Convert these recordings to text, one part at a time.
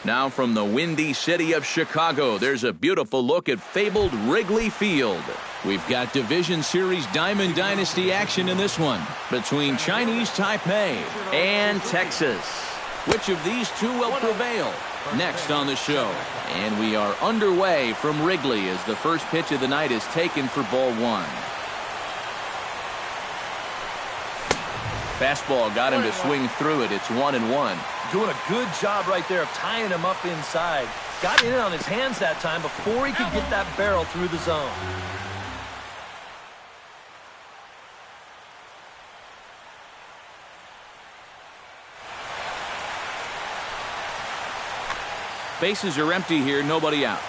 Now from the windy city of Chicago, there's a beautiful look at fabled Wrigley Field. We've got Division Series Diamond Dynasty action in this one between Chinese Taipei and Texas. Which of these two will prevail? Next on the show. And we are underway from Wrigley as the first pitch of the night is taken for ball one. Fastball got him to swing through it. It's 1-1. Doing a good job right there of tying him up inside. Got in on his hands that time before he could get that barrel through the zone. Bases are empty here, nobody out.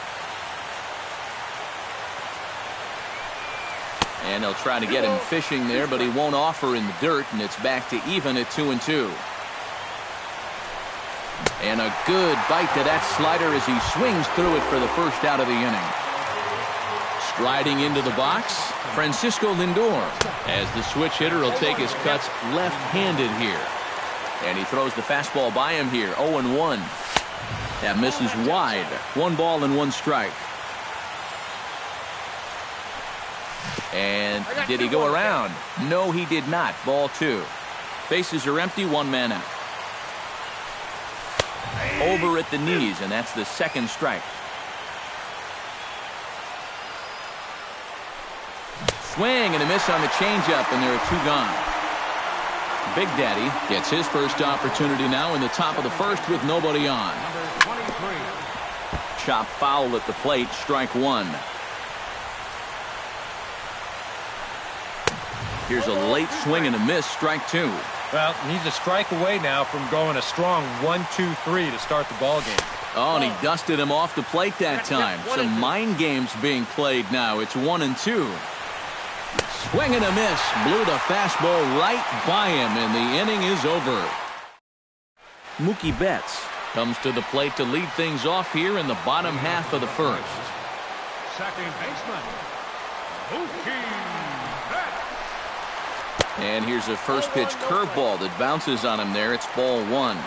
And they'll try to get him fishing there, but he won't offer in the dirt, and it's back to even at 2-2. And a good bite to that slider as he swings through it for the first out of the inning. Striding into the box, Francisco Lindor, as the switch hitter will take his cuts left-handed here. And he throws the fastball by him here, 0-1. That misses wide. 1 ball and 1 strike. And did he go around? No, he did not. Ball 2. Bases are empty, 1 man out. Over at the knees, and that's the second strike. Swing and a miss on the changeup, and there are 2 gone. Big Daddy gets his first opportunity now in the top of the first with nobody on. Chop foul at the plate, strike 1. Here's a late swing and a miss, strike 2. Well, he's a strike away now from going a strong 1-2-3 to start the ball game. Oh, and he dusted him off the plate that time. Some mind games being played now. It's 1-2. Swing and a miss. Blew the fastball right by him, and the inning is over. Mookie Betts comes to the plate to lead things off here in the bottom half of the first. Second baseman, Mookie Betts. And here's a first pitch curveball that bounces on him there. It's ball 1.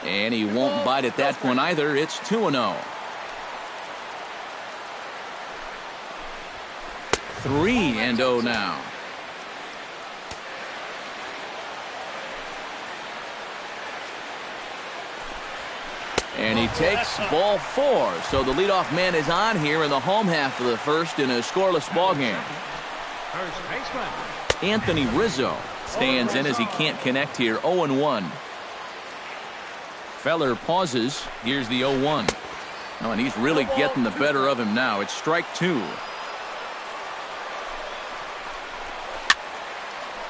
And he won't bite at that one either. It's 2-0. 3-0 now. And he takes ball 4. So the leadoff man is on here in the home half of the first in a scoreless ball game. First baseman, Anthony Rizzo stands in as he can't connect here. 0-1. Feller pauses. Here's the 0-1. Oh, and he's really getting the better of him now. It's strike 2.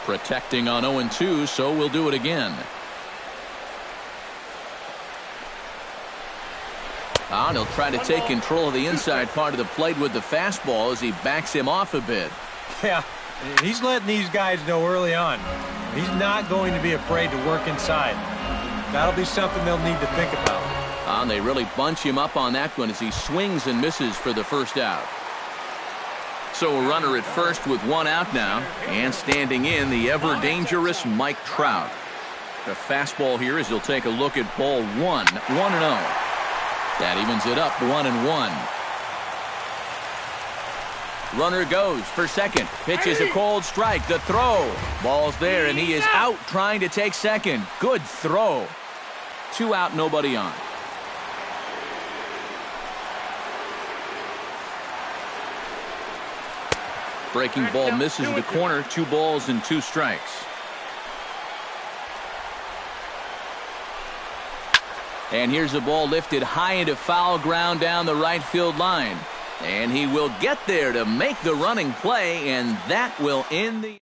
Protecting on 0-2, so we'll do it again. And he'll try to take control of the inside part of the plate with the fastball as he backs him off a bit. Yeah, he's letting these guys know early on. He's not going to be afraid to work inside. That'll be something they'll need to think about. And they really bunch him up on that one as he swings and misses for the first out. So a runner at first with 1 out now, and standing in the ever-dangerous Mike Trout. The fastball here as he'll take a look at ball 1, 1-0. That evens it up, 1-1. Runner goes for second. Pitch is a cold strike. The throw. Ball's there, and he is out trying to take second. Good throw. 2 out, nobody on. Breaking ball misses the corner. 2 balls and 2 strikes. And here's a ball lifted high into foul ground down the right field line. And he will get there to make the running play, and that will end the...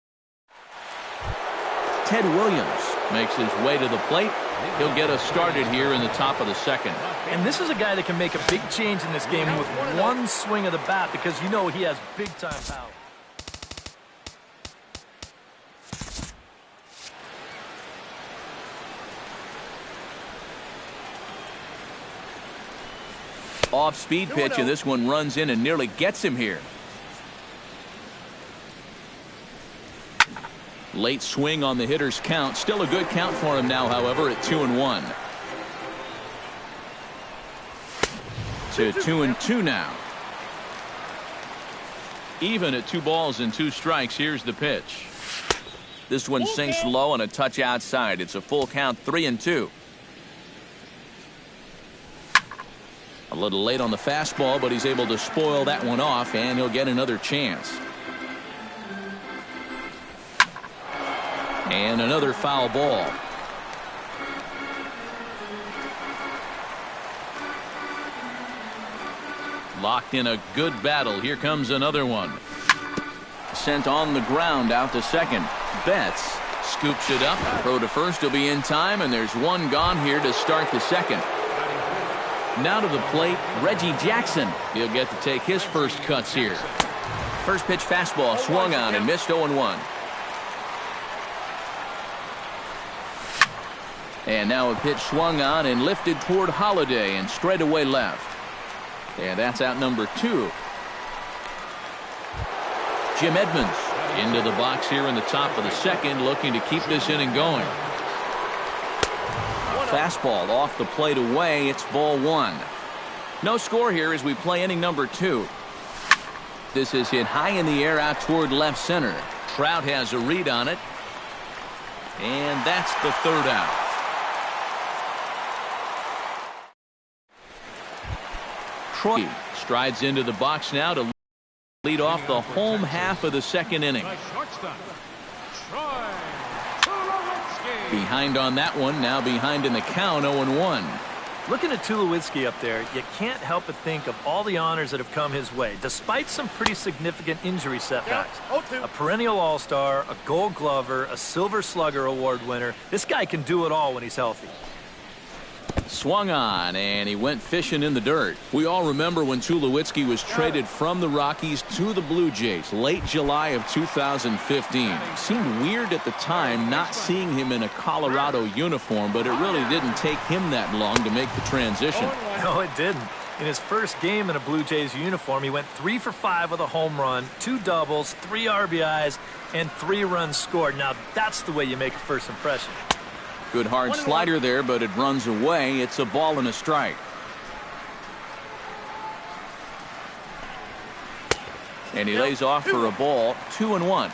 Ted Williams makes his way to the plate. He'll get us started here in the top of the second. And this is a guy that can make a big change in this game with 1 swing of the bat, because you know he has big-time power. Off-speed pitch, and this one runs in and nearly gets him here. Late swing on the hitter's count. Still a good count for him now, however, at 2-1. To 2-2 now. Even at 2 balls and 2 strikes. Here's the pitch. This one sinks low and a touch outside. It's a full count, 3-2. A little late on the fastball, but he's able to spoil that one off, and he'll get another chance. And another foul ball. Locked in a good battle. Here comes another one. Sent on the ground out to second. Betts scoops it up. Throw to first will be in time, and there's one gone here to start the second. Now to the plate, Reggie Jackson. He'll get to take his first cuts here. First pitch fastball swung on and missed 0-1. And now a pitch swung on and lifted toward Holiday and straightaway left. And that's out number 2. Jim Edmonds into the box here in the top of the second, looking to keep this inning going. Fastball off the plate away. It's ball 1. No score here as we play inning number 2. This is hit high in the air out toward left center. Trout has a read on it. And that's the third out. Troy strides into the box now to lead off the home half of the second inning. Behind on that one, now behind in the count, 0-1. Looking at Tulowitzki up there, you can't help but think of all the honors that have come his way, despite some pretty significant injury setbacks. A perennial all-star, a gold glover, a silver slugger award winner. This guy can do it all when he's healthy. Swung on, and he went fishing in the dirt. We all remember when Tulowitzki was traded from the Rockies to the Blue Jays late July of 2015. It seemed weird at the time not seeing him in a Colorado uniform, but it really didn't take him that long to make the transition. No, it didn't. In his first game in a Blue Jays uniform, he went 3 for 5 with a home run, 2 doubles, 3 RBIs, and 3 runs scored. Now, that's the way you make a first impression. Good hard slider there, but it runs away. It's a ball and a strike. And he lays off for a ball, 2-1.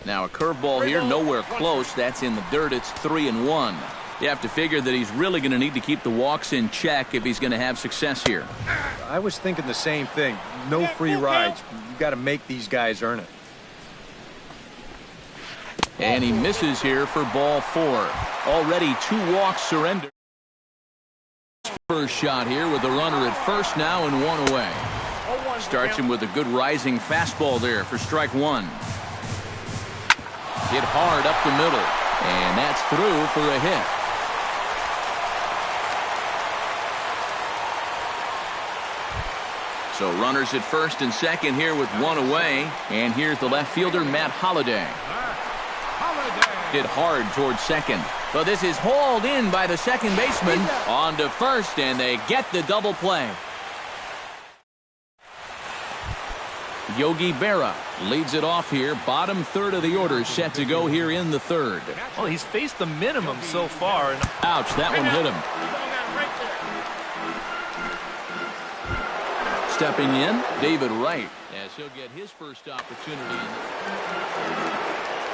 Now a curveball here, nowhere close. That's in the dirt. It's 3-1. You have to figure that he's really going to need to keep the walks in check if he's going to have success here. I was thinking the same thing. No free rides. You've got to make these guys earn it. And he misses here for ball 4. Already 2 walks surrendered. First shot here with the runner at first now and 1 away. Starts him with a good rising fastball there for strike 1. Hit hard up the middle. And that's through for a hit. So runners at first and second here with 1 away. And here's the left fielder, Matt Holliday. Hit hard towards second. But this is hauled in by the second baseman. On to first, and they get the double play. Yogi Berra leads it off here. Bottom third of the order set to go here in the third. Well, he's faced the minimum so far. And ouch, that one hit him. Stepping in, David Wright, as he'll get his first opportunity.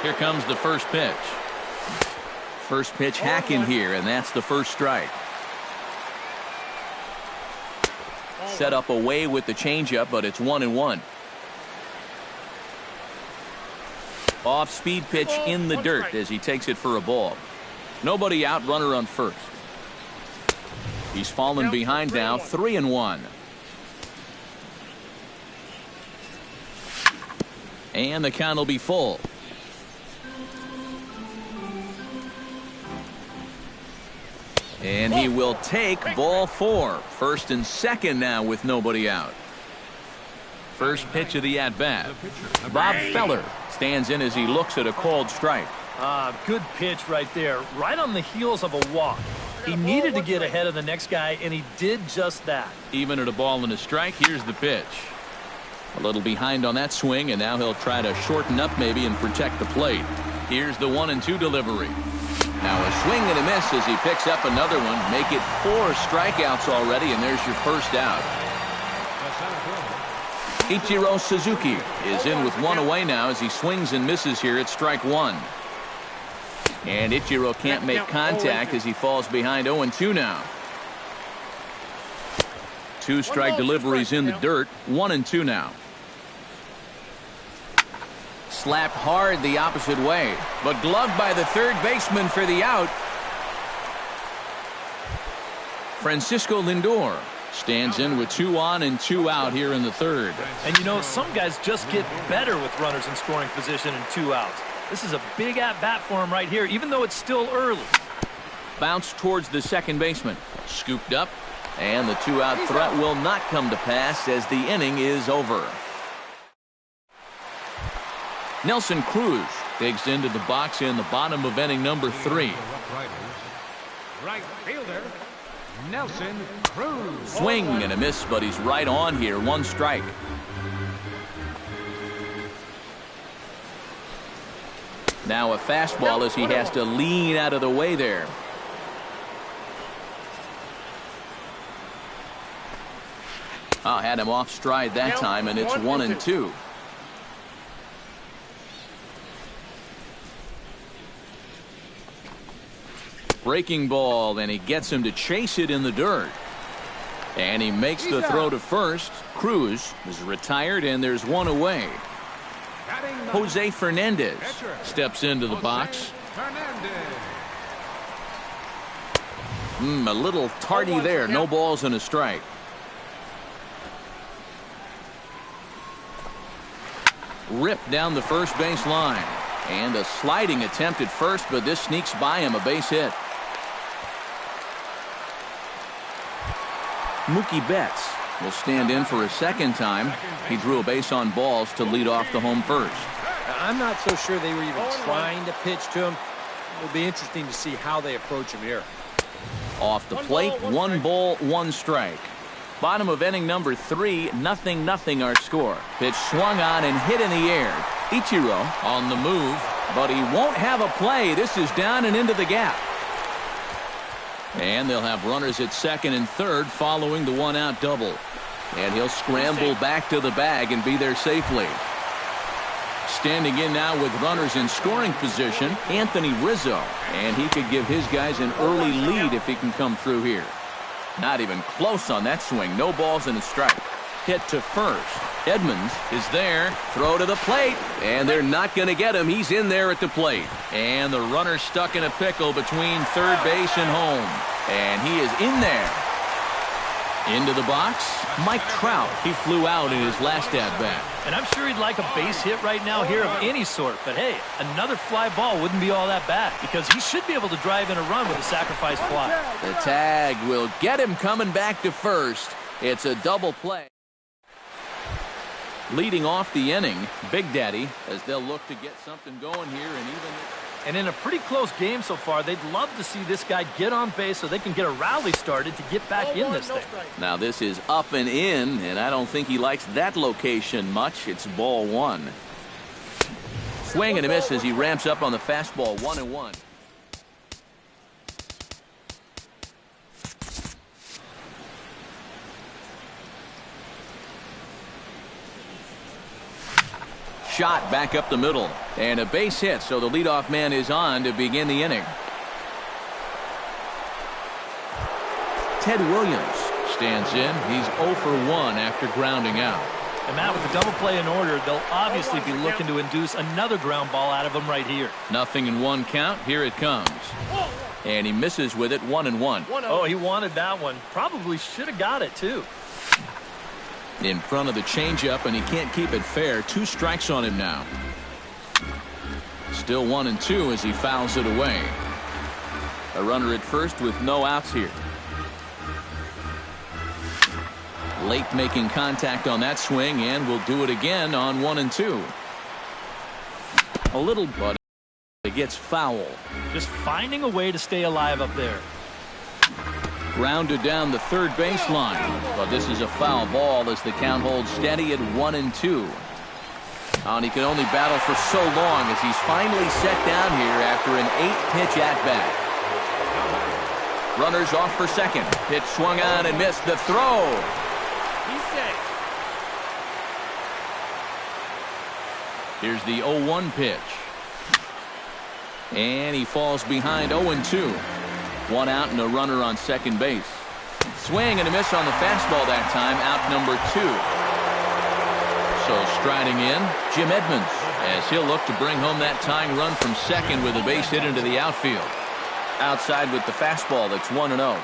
Here comes the first pitch. First pitch hacking here, and that's the first strike. Set up away with the changeup, but it's 1-1. Off-speed pitch in the dirt as he takes it for a ball. Nobody out, runner on first. He's fallen behind now, 3-1. And the count will be full. And he will take ball 4. First and second now with nobody out. First pitch of the at-bat. Bob Feller stands in as he looks at a called strike. Good pitch right there. Right on the heels of a walk. He needed to get ahead of the next guy, and he did just that. Even at a ball and a strike, here's the pitch. A little behind on that swing, and now he'll try to shorten up maybe and protect the plate. Here's the 1-2 delivery. Now a swing and a miss as he picks up another one. Make it 4 strikeouts already, and there's your first out. Ichiro Suzuki is in with 1 away now as he swings and misses here at strike 1. And Ichiro can't make contact as he falls behind 0-2 now. 2 strike deliveries in the dirt. 1-2 now. Slapped hard the opposite way, but gloved by the third baseman for the out. Francisco Lindor stands in with 2 on and 2 out here in the third. And you know, some guys just get better with runners in scoring position and 2 outs. This is a big at-bat for him right here, even though it's still early. Bounce towards the second baseman. Scooped up, and the 2-out threat will not come to pass as the inning is over. Nelson Cruz digs into the box in the bottom of inning number 3. Right fielder, Nelson Cruz. Swing and a miss, but he's right on here. 1 strike. Now a fastball as he has to lean out of the way there. Had him off stride that time, and it's 1-2. Breaking ball, and he gets him to chase it in the dirt. And he makes the throw to first. Cruz is retired, and there's 1 away. Jose Fernandez steps into the box. A little tardy there. No balls and a strike. Ripped down the first base line. And a sliding attempt at first, but this sneaks by him. A base hit. Mookie Betts will stand in for a second time. He drew a base on balls to lead off the home first. I'm not so sure they were even trying to pitch to him. It'll be interesting to see how they approach him here. Off the plate, 1 ball, 1 strike. Bottom of inning number 3, 0-0 our score. Pitch swung on and hit in the air. Ichiro on the move, but he won't have a play. This is down and into the gap. And they'll have runners at second and third following the 1-out double. And he'll scramble back to the bag and be there safely. Standing in now with runners in scoring position, Anthony Rizzo. And he could give his guys an early lead if he can come through here. Not even close on that swing. No balls and a strike. Hit to first. Edmonds is there. Throw to the plate. And they're not going to get him. He's in there at the plate. And the runner stuck in a pickle between third base and home. And he is in there. Into the box, Mike Trout. He flew out in his last at-bat. And I'm sure he'd like a base hit right now here of any sort. But hey, another fly ball wouldn't be all that bad because he should be able to drive in a run with a sacrifice fly. The tag will get him coming back to first. It's a double play. Leading off the inning, Big Daddy, as they'll look to get something going here. And in a pretty close game so far, they'd love to see this guy get on base so they can get a rally started to get back in this thing. Now this is up and in, and I don't think he likes that location much. It's ball 1. Swing and a miss as he ramps up on the fastball. 1-1. Shot back up the middle, and a base hit, so the leadoff man is on to begin the inning. Ted Williams stands in. He's 0 for 1 after grounding out. And Matt, with the double play in order, they'll obviously be looking to induce another ground ball out of him right here. 0-1 count. Here it comes. And he misses with it. 1-1. Oh, he wanted that one. Probably should have got it, too. In front of the changeup, and he can't keep it fair. 2 strikes on him now. Still 1-2 as he fouls it away. A runner at first with no outs here. Late making contact on that swing, and will do it again on 1-2. A little, but it gets foul. Just finding a way to stay alive up there. Grounded down the third baseline. But this is a foul ball as the count holds steady at 1-2. And he can only battle for so long as he's finally set down here after an 8-pitch at-bat. Runners off for second. Pitch swung on and missed. The throw. He's safe. Here's the 0-1 pitch. And he falls behind 0-2. One out and a runner on second base. Swing and a miss on the fastball that time. Out number 2. So striding in, Jim Edmonds, as he'll look to bring home that tying run from second with a base hit into the outfield. Outside with the fastball, that's 1-0.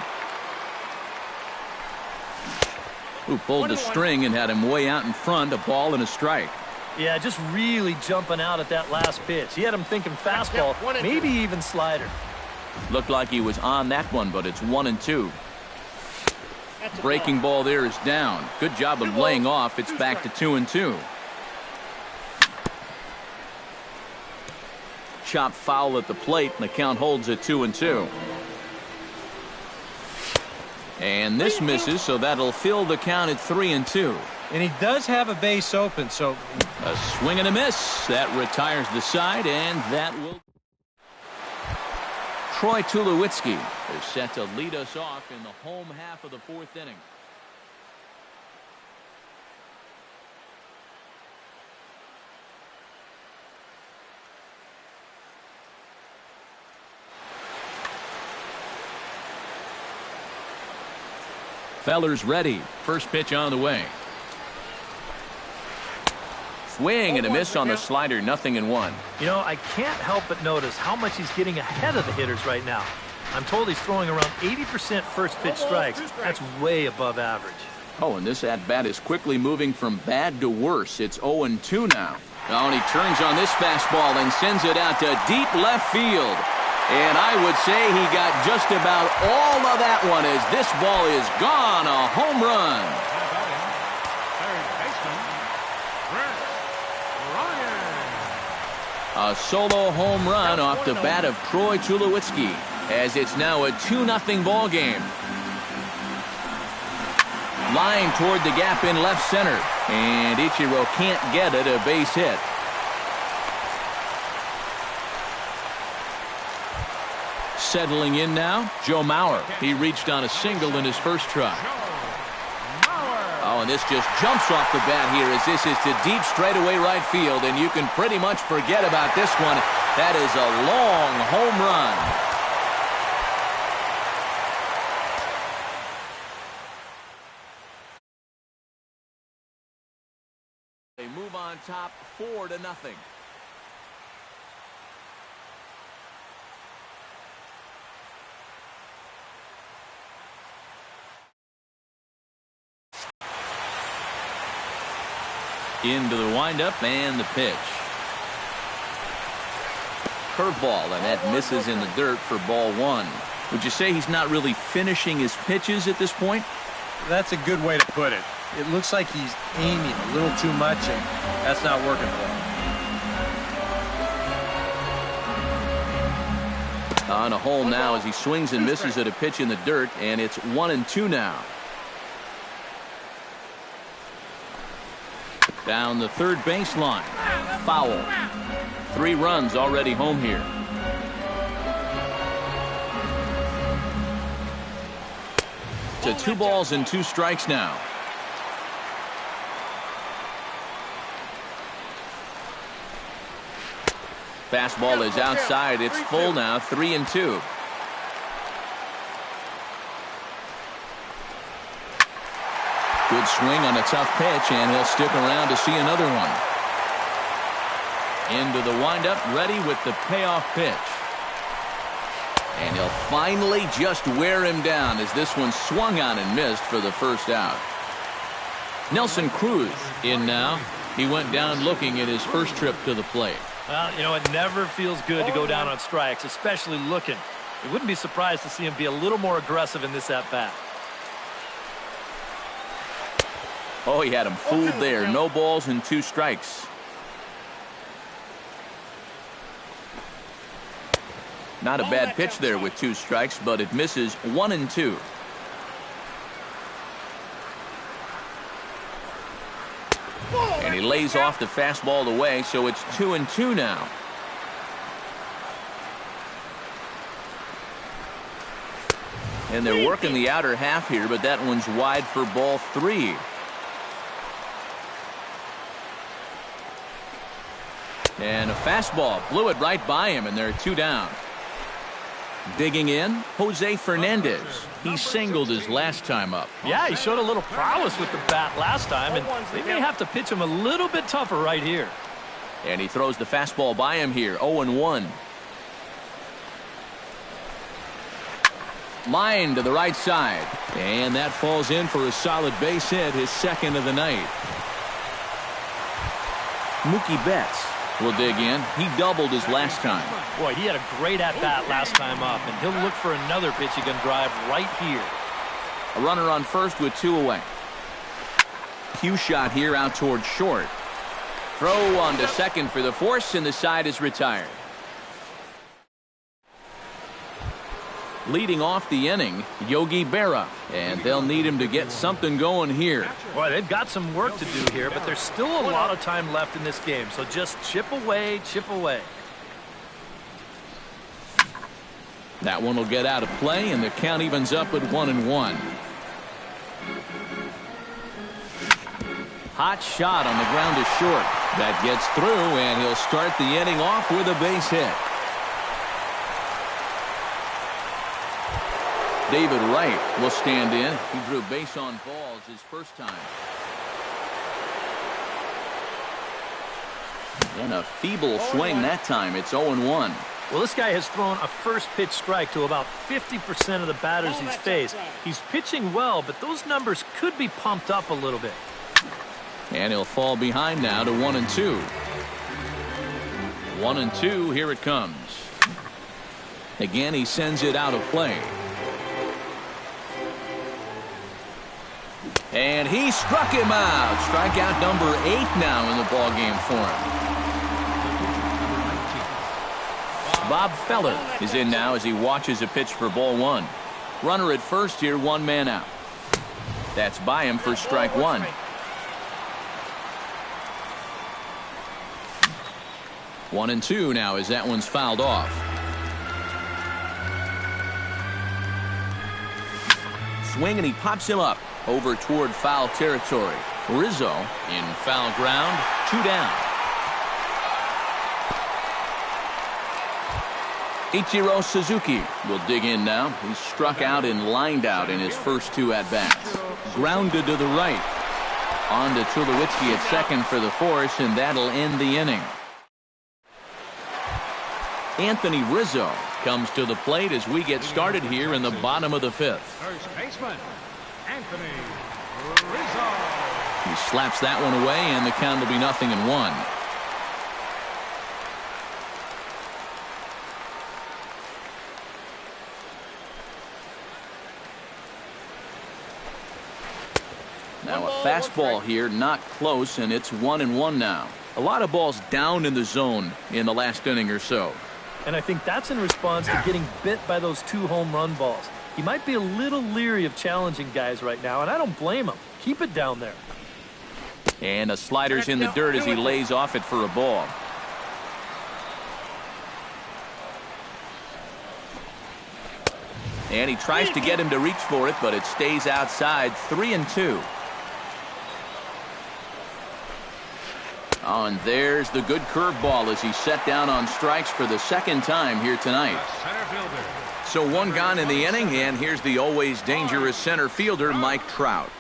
Who pulled the string and had him way out in front, a ball and a strike. Yeah, just really jumping out at that last pitch. He had him thinking fastball, maybe even slider. Looked like he was on that one, but it's 1-2. Breaking ball there is down. Good job of laying off. It's back to 2-2. Chop foul at the plate, and the count holds at 2-2. And this misses, so that'll fill the count at 3-2. And he does have a base open, so A swing and a miss. That retires the side, and that will. Troy Tulowitzki is set to lead us off in the home half of the fourth inning. Feller's ready. First pitch on the way. Swing and a miss on the slider, 0-1. You know, I can't help but notice how much he's getting ahead of the hitters right now. I'm told he's throwing around 80% first pitch strikes. That's way above average. Oh, and this at-bat is quickly moving from bad to worse. It's 0-2 now. Oh, and he turns on this fastball and sends it out to deep left field. And I would say he got just about all of that one as this ball is gone. A home run. A solo home run off the bat of Troy Tulowitzki as it's now a 2-0 ball game. Line toward the gap in left center, and Ichiro can't get it, a base hit. Settling in now, Joe Mauer. He reached on a single in his first try. Oh, and this just jumps off the bat here as this is to deep straightaway right field, and you can pretty much forget about this one. That is a long home run. They move on top 4-0. Into the windup and the pitch. Curveball, and that misses in the dirt for ball 1. Would you say he's not really finishing his pitches at this point? that's a good way to put it. It looks like he's aiming a little too much, and that's not working for him. On a hole now as he swings and misses at a pitch in the dirt, and it's 1-2 now. Down the third baseline. Foul. 3 runs already home here. To 2 balls and 2 strikes now. Fastball is outside. It's full now. 3-2. Good swing on a tough pitch, and he'll stick around to see another one. Into the windup, ready with the payoff pitch. And he'll finally just wear him down as this one swung on and missed for the first out. Nelson Cruz in now. He went down looking at his first trip to the plate. Well, you know, it never feels good to go down on strikes, especially looking. You wouldn't be surprised to see him be a little more aggressive in this at-bat. Oh, he had him fooled there. No balls and 2 strikes. Not a bad pitch there with 2 strikes, but it misses 1-2. And he lays off the fastball away, so it's 2-2 now. And they're working the outer half here, but that one's wide for ball 3. And a fastball blew it right by him, and they're 2 down. Digging in, Jose Fernandez. He singled his last time up. Yeah, he showed a little prowess with the bat last time, and they may have to pitch him a little bit tougher right here. And he throws the fastball by him here, 0-1. Line to the right side. And that falls in for a solid base hit, his second of the night. Mookie Betts will dig in. He doubled his last time. Boy, he had a great at-bat last time up, and he'll look for another pitch he can drive right here. A runner on first with 2 away. Cue shot here out toward short. Throw on to second for the force, and the side is retired. Leading off the inning, Yogi Berra, and they'll need him to get something going here. Boy, they've got some work to do here, but there's still a lot of time left in this game, so just chip away, chip away. That one will get out of play, and the count evens up at 1-1. Hot shot on the ground to short. That gets through, and he'll start the inning off with a base hit. David Wright will stand in. He drew base on balls his first time. And a feeble swing that time. It's 0-1. Well, this guy has thrown a first pitch strike to about 50% of the batters he's faced. He's pitching well, but those numbers could be pumped up a little bit. And he'll fall behind now to 1-2. 1-2, here it comes. Again, he sends it out of play. And he struck him out. Strikeout number 8 now in the ballgame for him. Bob Feller is in now as he watches a pitch for ball 1. Runner at first here, 1 man out. That's by him for strike 1. One and 2 now as that one's fouled off. Swing and he pops him up over toward foul territory. Rizzo in foul ground, 2 down. Ichiro Suzuki will dig in now. He's struck out and lined out in his first 2 at-bats. Grounded to the right. On to Tulowitzki at second for the force, and that'll end the inning. Anthony Rizzo comes to the plate as we get started here in the bottom of the 5th. First baseman, Anthony Rizzo. He slaps that one away, and the count will be 0-1. Now a fastball here, not close, and it's 1-1 now. A lot of balls down in the zone in the last inning or so. And I think that's in response to getting bit by those 2 home run balls. He might be a little leery of challenging guys right now, and I don't blame him. Keep it down there. And a slider's in the dirt as he lays off it for a ball. And he tries to get him to reach for it, but it stays outside. 3-2. Oh, and there's the good curveball as he's set down on strikes for the second time here tonight. So 1 gone in the inning, and here's the always dangerous center fielder, Mike Trout.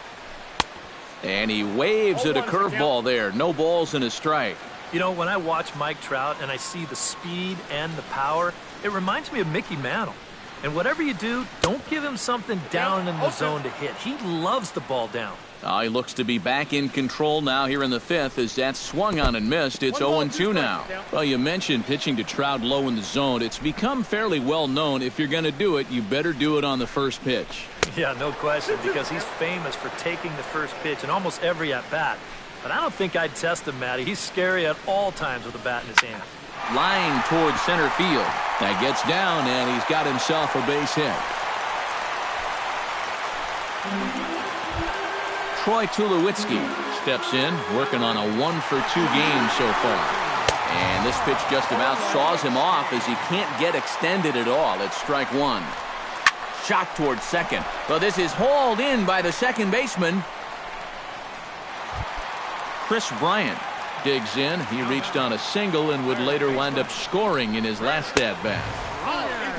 And he waves at a curveball there. No balls and a strike. You know, when I watch Mike Trout and I see the speed and the power, it reminds me of Mickey Mantle. And whatever you do, don't give him something down in the zone to hit. He loves the ball down. He looks to be back in control now here in the 5th as that's swung on and missed. It's 0-2 now. Well, you mentioned pitching to Trout low in the zone. It's become fairly well known if you're going to do it, you better do it on the first pitch. Yeah, no question, because he's famous for taking the first pitch in almost every at-bat. But I don't think I'd test him, Matty. He's scary at all times with a bat in his hand. Line towards center field. That gets down, and he's got himself a base hit. Troy Tulowitzki steps in, working on a 1-for-2 game so far. And this pitch just about saws him off as he can't get extended at all. It's strike one. Shot towards second. Well, this is hauled in by the second baseman. Chris Bryant digs in. He reached on a single and would later wind up scoring in his last at-bat.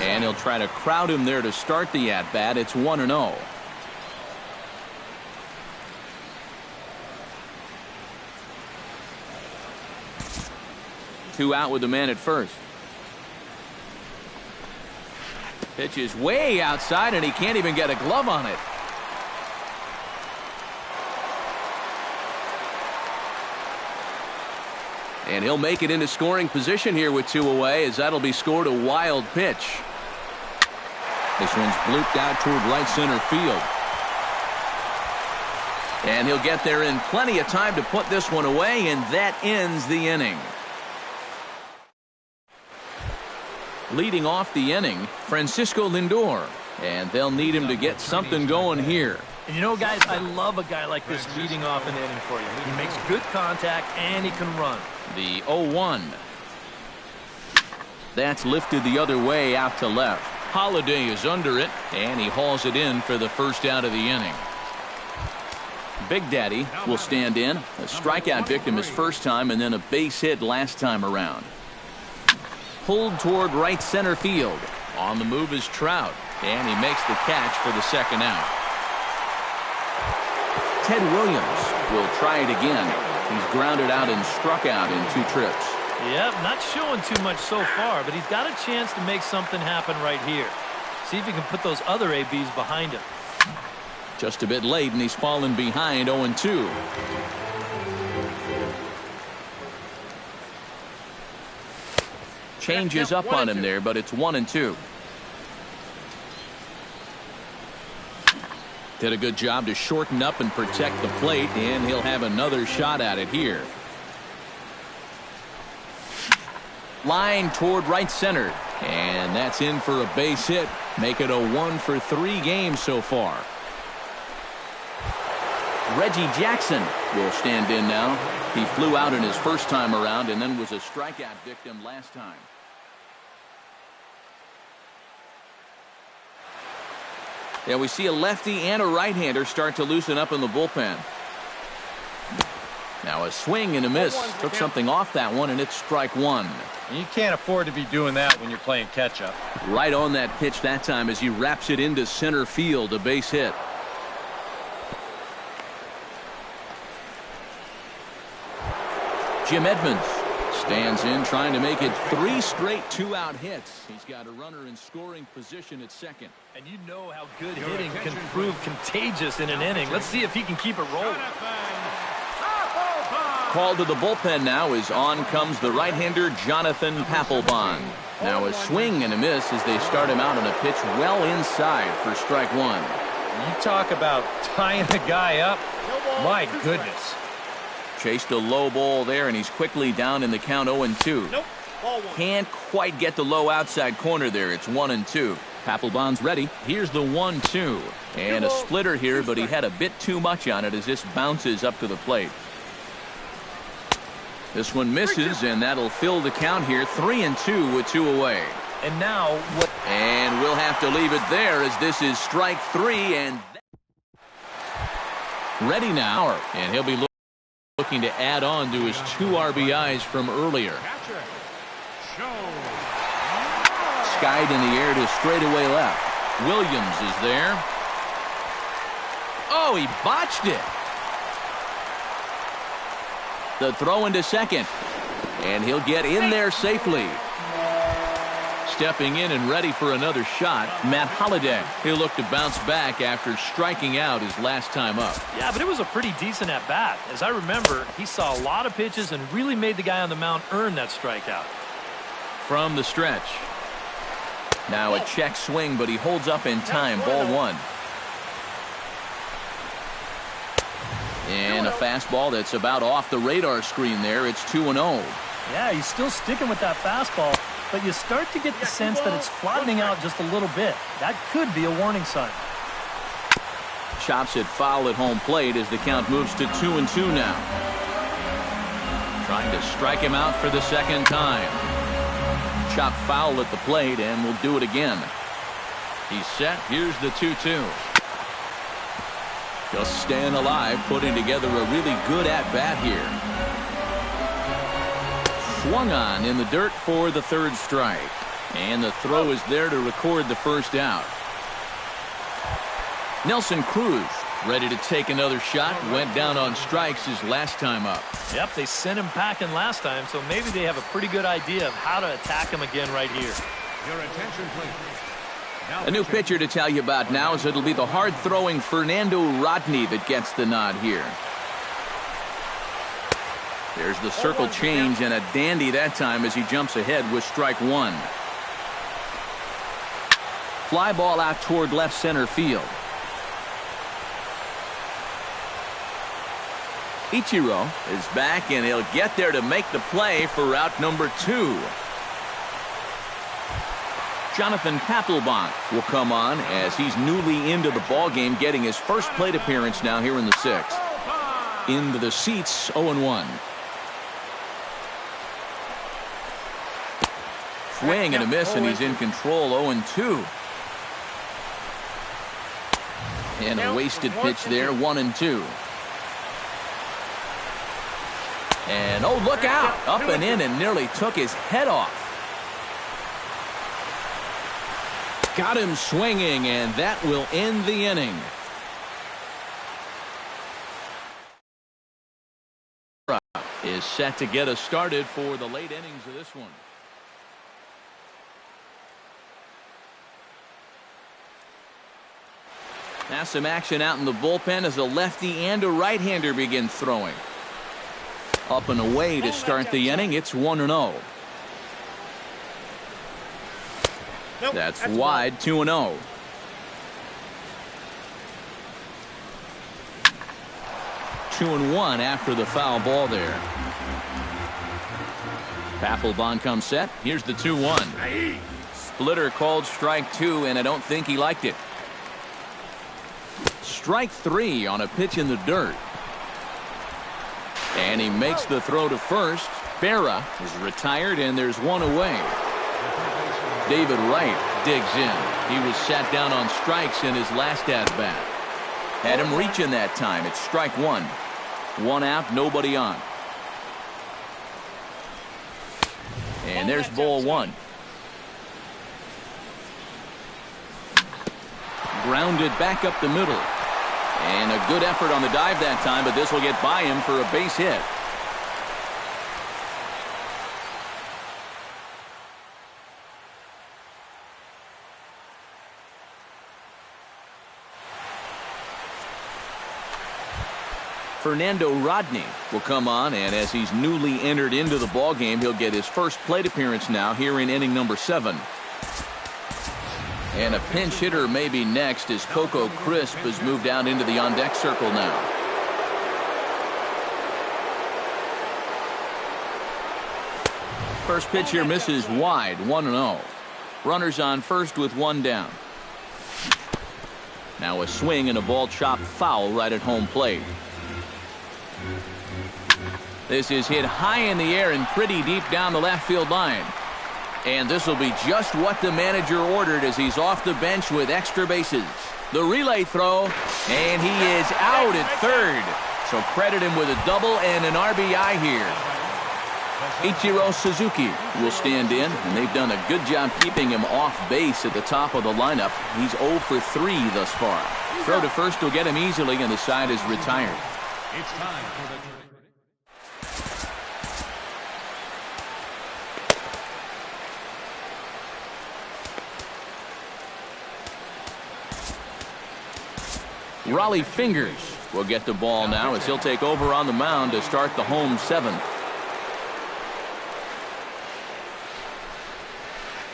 And he'll try to crowd him there to start the at-bat. It's 1-0. Two out with the man at first. Pitch is way outside, and he can't even get a glove on it. And he'll make it into scoring position here with 2 away, as that'll be scored a wild pitch. This one's blooped out toward right center field. And he'll get there in plenty of time to put this one away, and that ends the inning. Leading off the inning, Francisco Lindor. And they'll need him to get something going here. And you know, guys, I love a guy like this leading off an inning for you. He makes good contact, and he can run. The 0-1. That's lifted the other way out to left. Holiday is under it, and he hauls it in for the first out of the inning. Big Daddy will stand in. A strikeout victim his first time, and then a base hit last time around. Pulled toward right center field. On the move is Trout, and he makes the catch for the second out. Ted Williams will try it again. He's grounded out and struck out in 2 trips. Yep, not showing too much so far, but he's got a chance to make something happen right here. See if he can put those other ABs behind him. Just a bit late, and he's fallen behind 0-2. Changes up on him there, but it's 1-2. Did a good job to shorten up and protect the plate, and he'll have another shot at it here. Line toward right center, and that's in for a base hit. Make it a 1-for-3 game so far. Reggie Jackson will stand in now. He flew out in his first time around and then was a strikeout victim last time. Yeah, we see a lefty and a right-hander start to loosen up in the bullpen. Now a swing and a miss. Took something off that one, and it's strike one. You can't afford to be doing that when you're playing catch-up. Right on that pitch that time as he wraps it into center field, a base hit. Jim Edmonds stands in, trying to make it 3 straight 2-out hits. He's got a runner in scoring position at second. And you know how good hitting can prove contagious in an inning. Let's see if he can keep it rolling. Called to the bullpen now as on comes the right-hander Jonathan Papelbon. Now a swing and a miss as they start him out on a pitch well inside for strike one. You talk about tying the guy up. My goodness. Chased a low ball there, and he's quickly down in the count 0-2. Can't quite get the low outside corner there. It's 1-2. Papelbon's ready. Here's the 1-2. And a splitter here, but he had a bit too much on it as this bounces up to the plate. This one misses, and that'll fill the count here. 3-2 with 2 away. And now what? And we'll have to leave it there as this is strike 3. And ready now. And he'll be looking to add on to his 2 RBIs from earlier. Skied in the air to straightaway left. Williams is there. Oh, he botched it. The throw into second. And he'll get in there safely. Stepping in and ready for another shot, Matt Holliday. He'll look to bounce back after striking out his last time up. Yeah, but it was a pretty decent at-bat. As I remember, he saw a lot of pitches and really made the guy on the mound earn that strikeout. From the stretch. Now a check swing, but he holds up in time. Ball 1. And a fastball that's about off the radar screen there. It's 2-0. Yeah, he's still sticking with that fastball, but you start to get the sense that it's flattening out just a little bit. That could be a warning sign. Chops it foul at home plate as the count moves to 2-2 now. Trying to strike him out for the second time. Chop foul at the plate, and will do it again. He's set. Here's the 2-2. Just staying alive, putting together a really good at-bat here. Swung on in the dirt for the third strike. And the throw is there to record the first out. Nelson Cruz ready to take another shot. Went down on strikes his last time up. Yep, they sent him packing last time, so maybe they have a pretty good idea of how to attack him again right here. Your attention, please. A new pitcher to tell you about now is it'll be the hard-throwing Fernando Rodney that gets the nod here. There's the circle change, and a dandy that time as he jumps ahead with strike one. Fly ball out toward left center field. Ichiro is back, and he'll get there to make the play for out number 2. Jonathan Papelbon will come on as he's newly into the ballgame, getting his first plate appearance now here in the 6th. Into the seats, 0-1. Swing and a miss, and he's in control, 0-2. And a wasted pitch there, 1-2. And oh, look out! Up and in and nearly took his head off. Got him swinging, and that will end the inning. Is set to get us started for the late innings of this one. Now some action out in the bullpen as a lefty and a right-hander begin throwing. Up and away to start the inning. It's 1-0. That's wide, 2-0. Two and one after the foul ball there. Papelbon comes set. Here's the 2-1. Splitter called strike 2, and I don't think he liked it. Strike 3 on a pitch in the dirt. And he makes the throw to first. Berra is retired, and there's one away. David Wright digs in. He was sat down on strikes in his last at-bat. Had him reaching that time. It's strike 1. One out, nobody on. And there's ball 1. Grounded back up the middle. And a good effort on the dive that time, but this will get by him for a base hit. Fernando Rodney will come on, and as he's newly entered into the ballgame, he'll get his first plate appearance now here in inning number 7. And a pinch hitter may be next as Coco Crisp has moved out into the on-deck circle now. First pitch here misses wide, 1-0. Runners on first with one down. Now a swing and a ball chopped foul right at home plate. This is hit high in the air and pretty deep down the left field line. And this will be just what the manager ordered as he's off the bench with extra bases. The relay throw, and he is out at third. So credit him with a double and an RBI here. Ichiro Suzuki will stand in, and they've done a good job keeping him off base at the top of the lineup. He's 0 for 3 thus far. Throw to first will get him easily, and the side is retired. It's time for the Raleigh Fingers will get the ball now as he'll take over on the mound to start the home 7th.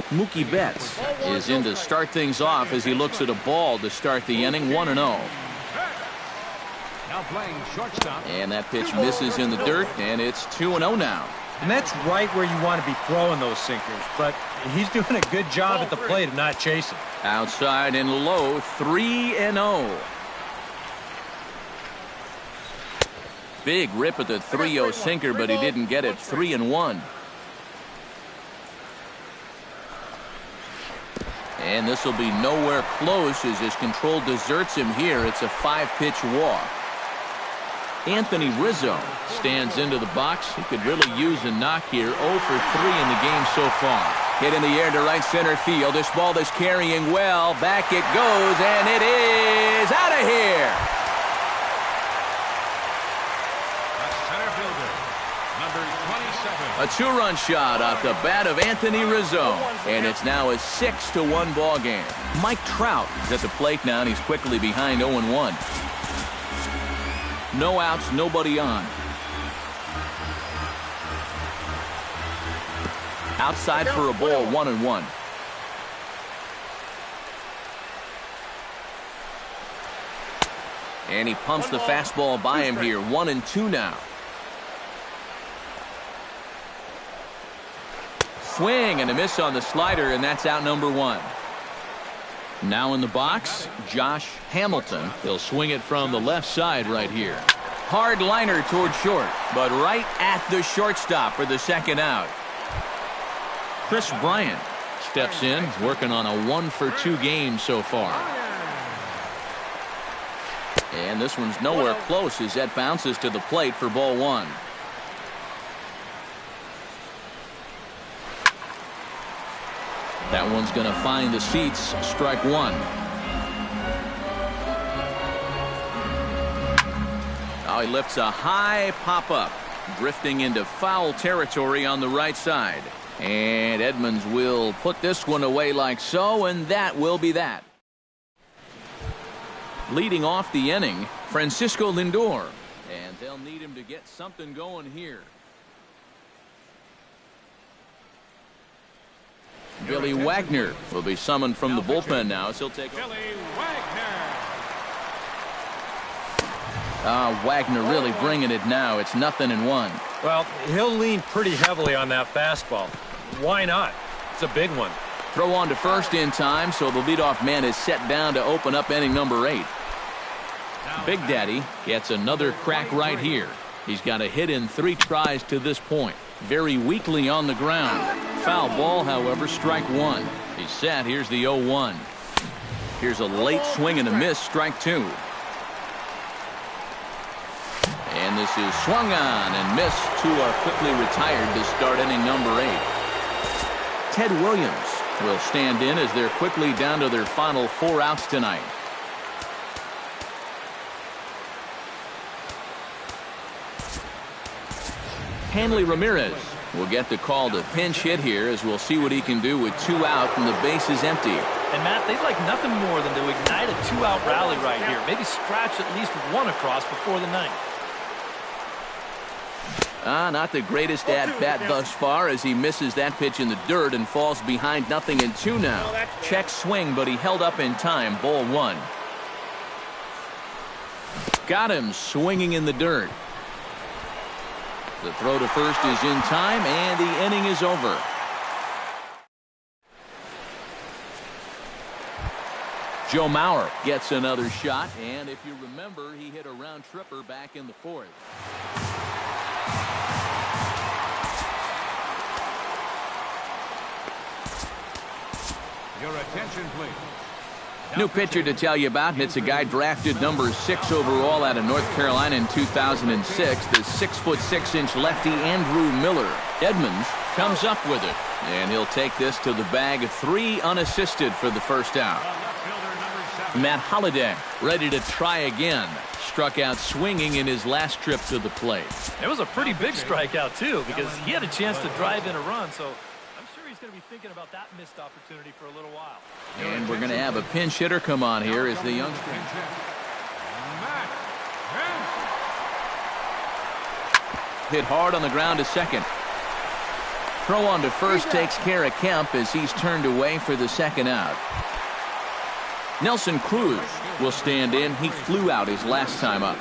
Mookie Betts is in to start things off as he looks at a ball to start the inning, 1-0. now playing shortstop. And that pitch misses in the dirt, and it's 2-0 now. And that's right where you want to be throwing those sinkers, but he's doing a good job at the plate of not chasing. Outside and low, 3-0. Big rip at the 3-0 sinker, but he didn't get it. 3-1. And this will be nowhere close as his control deserts him here. It's a 5-pitch walk. Anthony Rizzo stands into the box. He could really use a knock here. 0 for 3 in the game so far. Hit in the air to right center field. This ball is carrying well. Back it goes, and it is out of here. A 2-run shot off the bat of Anthony Rizzo. And it's now a 6-1 ball game. Mike Trout is at the plate now, and he's quickly behind 0-1. No outs, nobody on. Outside for a ball, 1-1. And he pumps the fastball by him here. 1-2 now. Swing and a miss on the slider, and that's out number 1. Now in the box, Josh Hamilton. He'll swing it from the left side right here. Hard liner toward short, but right at the shortstop for the second out. Chris Bryant steps in, working on a 1-for-2 game so far. And this one's nowhere close as that bounces to the plate for ball 1. That one's going to find the seats. Strike 1. Oh, he lifts a high pop-up, drifting into foul territory on the right side. And Edmonds will put this one away like so, and that will be that. Leading off the inning, Francisco Lindor. And they'll need him to get something going here. Billy Wagner will be summoned from the bullpen now, so he'll take over. Billy Wagner. Wagner really bringing it now. It's 0-1. Well, he'll lean pretty heavily on that fastball. Why not? It's a big one. Throw on to first in time, so the leadoff man is set down to open up inning number 8. Big Daddy gets another crack right here. He's got a hit in 3 tries to this point. Very weakly on the ground. Foul ball, however, strike 1. He's set. Here's the 0-1. Here's a late swing and a miss, strike 2. And this is swung on and missed. 2 are quickly retired to start inning number 8. Ted Williams will stand in as they're quickly down to their final 4 outs tonight. Hanley Ramirez will get the call to pinch hit here, as we'll see what he can do with 2 out and the base is empty. And Matt, they'd like nothing more than to ignite a 2-out rally right here. Maybe scratch at least 1 across before the 9th. Not the greatest at-bat thus far, as he misses that pitch in the dirt and falls behind 0-2 now. Check swing, but he held up in time. Ball 1. Got him swinging in the dirt. The throw to first is in time, and the inning is over. Joe Mauer gets another shot, and if you remember, he hit a round tripper back in the 4th. Your attention, please. New pitcher to tell you about, and it's a guy drafted number 6 overall out of North Carolina in 2006, the 6'6" lefty Andrew Miller. Edmonds comes up with it, and he'll take this to the bag. 3 unassisted for the first out. Matt Holliday ready to try again. Struck out swinging in his last trip to the plate. It was a pretty big strikeout, too, because he had a chance to drive in a run, so I'm sure he's going to be thinking about that missed opportunity for a little while. And we're going to have a pinch hitter come on here as the youngster. Hit hard on the ground to second. Throw on to first takes care of Kemp as he's turned away for the second out. Nelson Cruz will stand in. He flew out his last time up.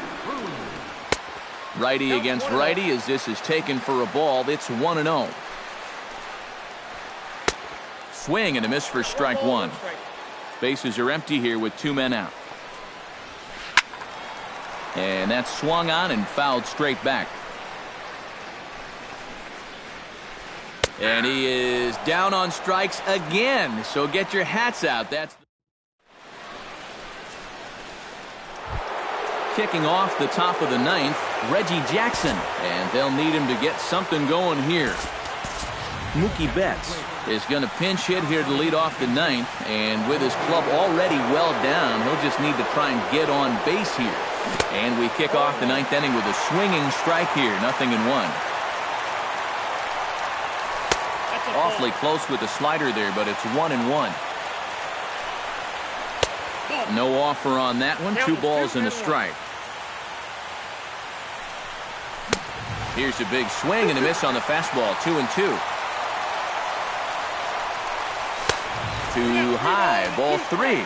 Righty against righty as this is taken for a ball. It's 1-0. Swing and a miss for strike 1. Bases are empty here with 2 men out. And that's swung on and fouled straight back. And he is down on strikes again. So get your hats out. That's kicking off the top of the ninth, Reggie Jackson. And they'll need him to get something going here. Mookie Betts is going to pinch hit here to lead off the ninth. And with his club already well down, he'll just need to try and get on base here. And we kick off the ninth inning with a swinging strike here. 0-1. Awfully close with the slider there, but it's 1-1. No offer on that one. 2 balls and a strike. Here's a big swing and a miss on the fastball. 2-2. Too high. Ball 3.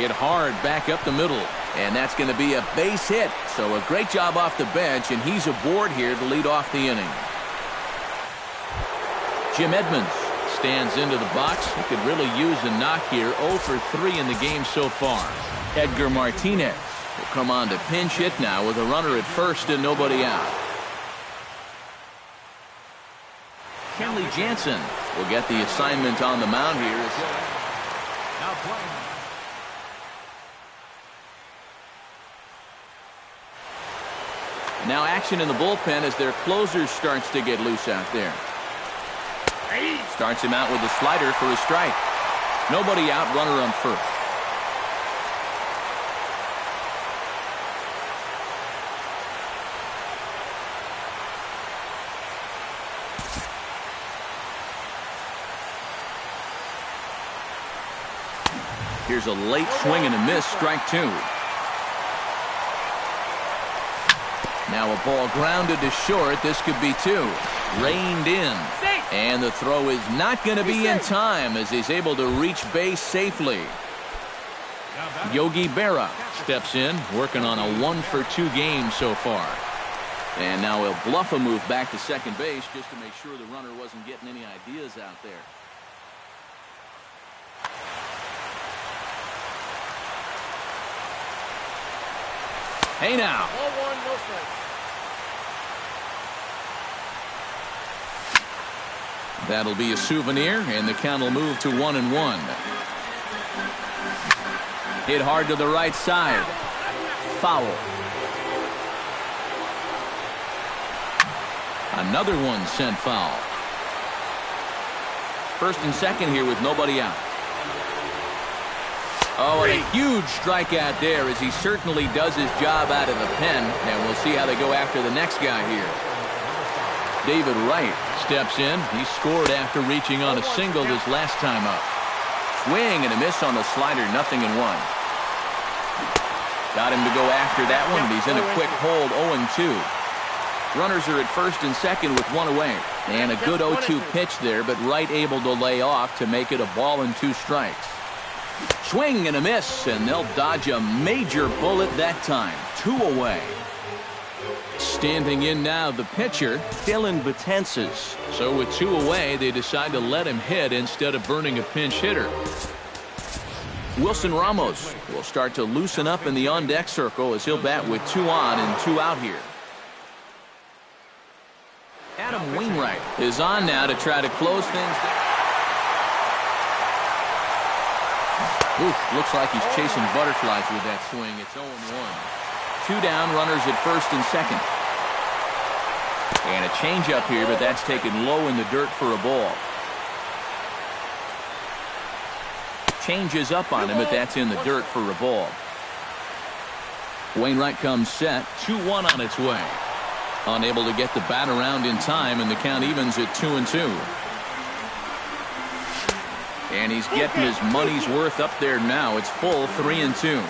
Hit hard back up the middle. And that's going to be a base hit. So a great job off the bench, and he's aboard here to lead off the inning. Jim Edmonds stands into the box. He could really use a knock here. 0 for 3 in the game so far. Edgar Martinez will come on to pinch hit now with a runner at first and nobody out. Kenley Jansen will get the assignment on the mound here. Now playing. Now action in the bullpen as their closer starts to get loose out there. Starts him out with a slider for a strike. Nobody out, runner on first. Here's a late swing and a miss, strike 2. Now a ball grounded to short. This could be 2. Reined in. And the throw is not going to be in time as he's able to reach base safely. Yogi Berra steps in, working on a 1 for 2 game so far. And now he'll bluff a move back to second base just to make sure the runner wasn't getting any ideas out there. Hey now. Ball 1, no strikes. That'll be a souvenir, and the count will move to 1-1. Hit hard to the right side. Foul. Another one sent foul. First and second here with nobody out. Oh, and a huge strikeout there as he certainly does his job out of the pen. And we'll see how they go after the next guy here. David Wright steps in. He scored after reaching on a single his last time up. Swing and a miss on the slider, 0-1. Got him to go after that one, and he's in a quick hold, 0-2. Runners are at first and second with 1 away. And a good 0-2 pitch there, but Wright able to lay off to make it a ball and 2 strikes. Swing and a miss, and they'll dodge a major bullet that time. 2 away. Standing in now, the pitcher, Dylan Betances. So with 2 away, they decide to let him hit instead of burning a pinch hitter. Wilson Ramos will start to loosen up in the on-deck circle as he'll bat with 2 on and 2 out here. Adam Wainwright is on now to try to close things down. Oof, looks like he's chasing butterflies with that swing. It's 0-1. 2 down, runners at first and second. And a changeup here, but that's taken low in the dirt for a ball. Changes up on him, but that's in the dirt for a ball. Wainwright comes set. 2-1 on its way. Unable to get the bat around in time, and the count evens at 2-2. And he's getting his money's worth up there now. It's full 3-2.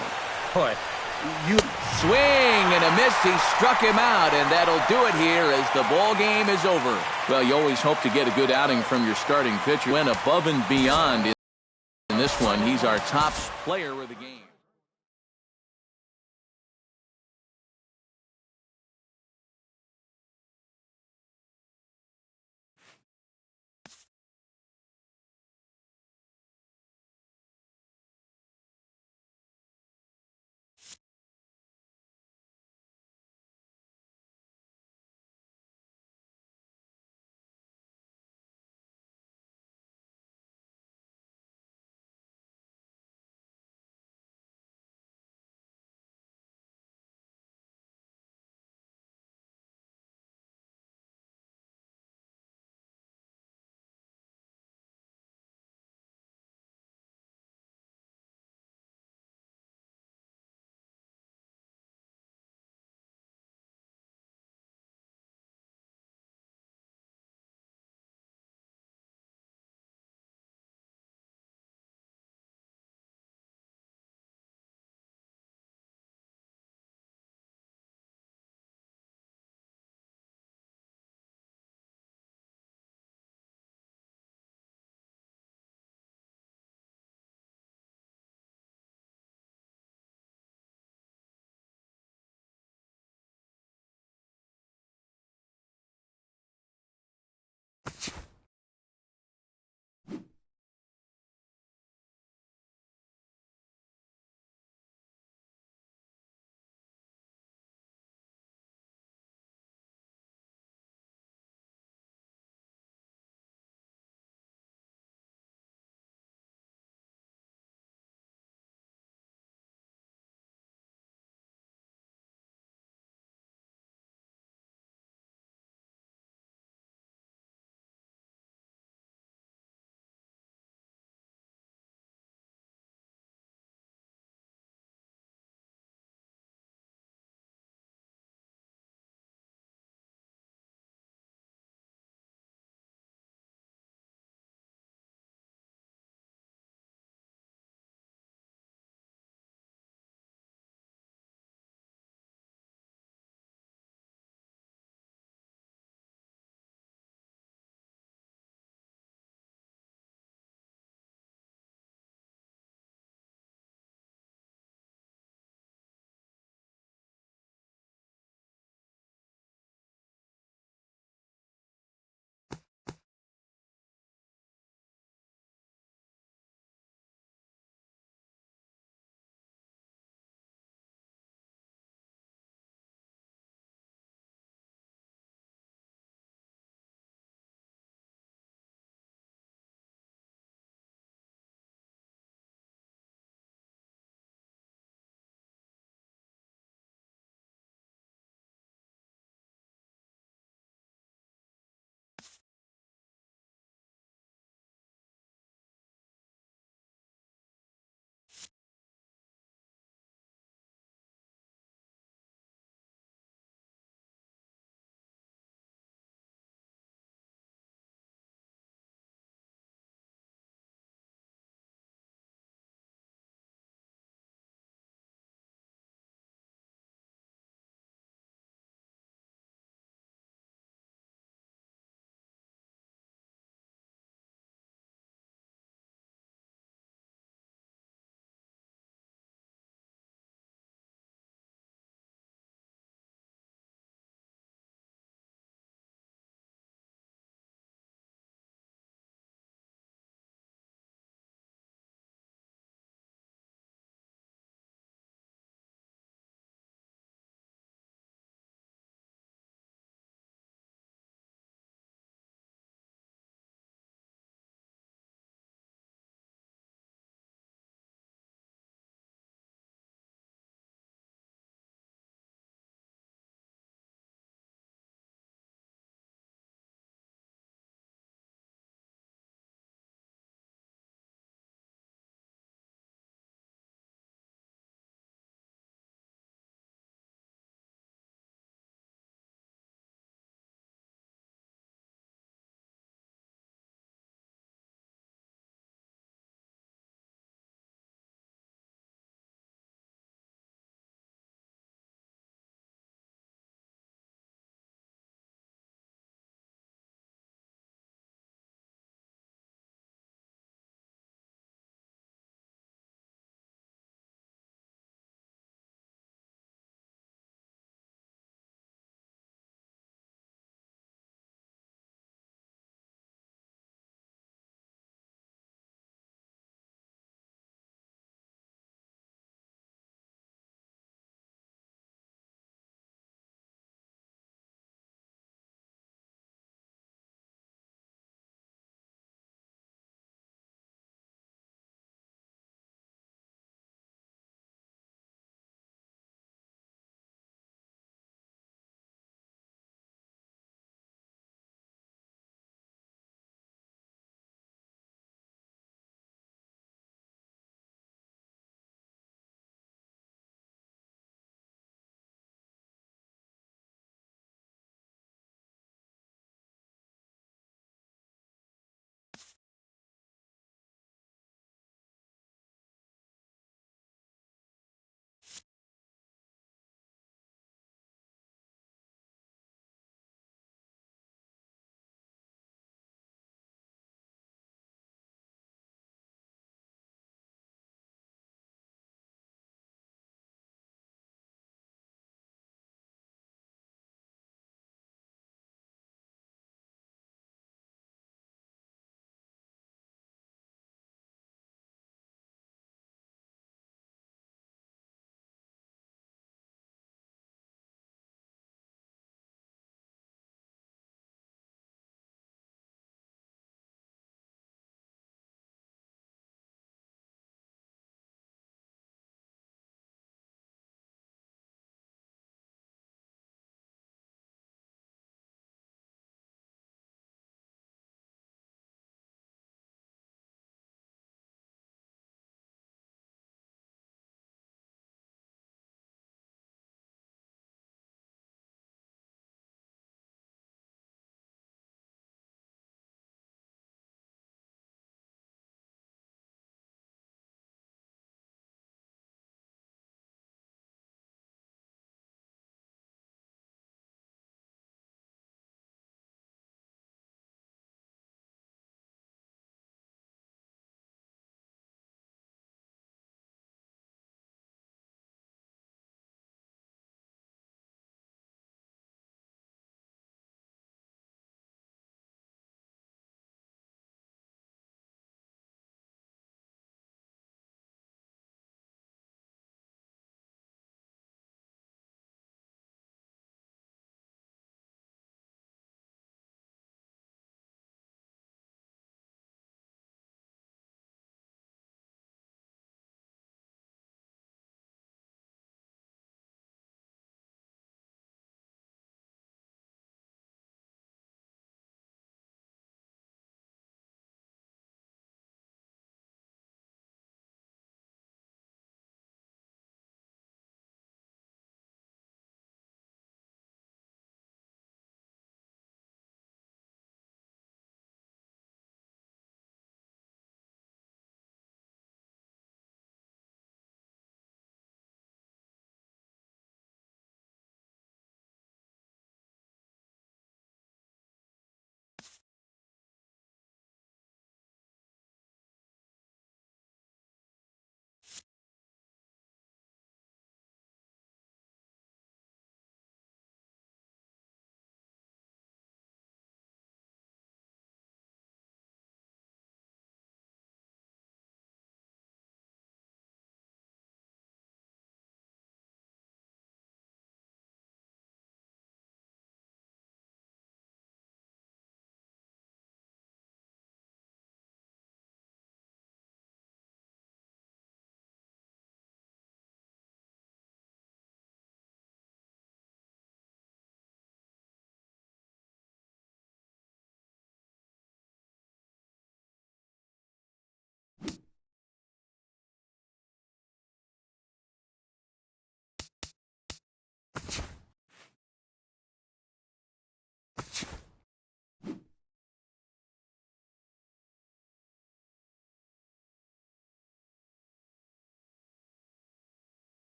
Boy, you swing and a miss. He struck him out, and that'll do it here as the ball game is over. Well, you always hope to get a good outing from your starting pitcher. Went above and beyond in this one. He's our top player of the game.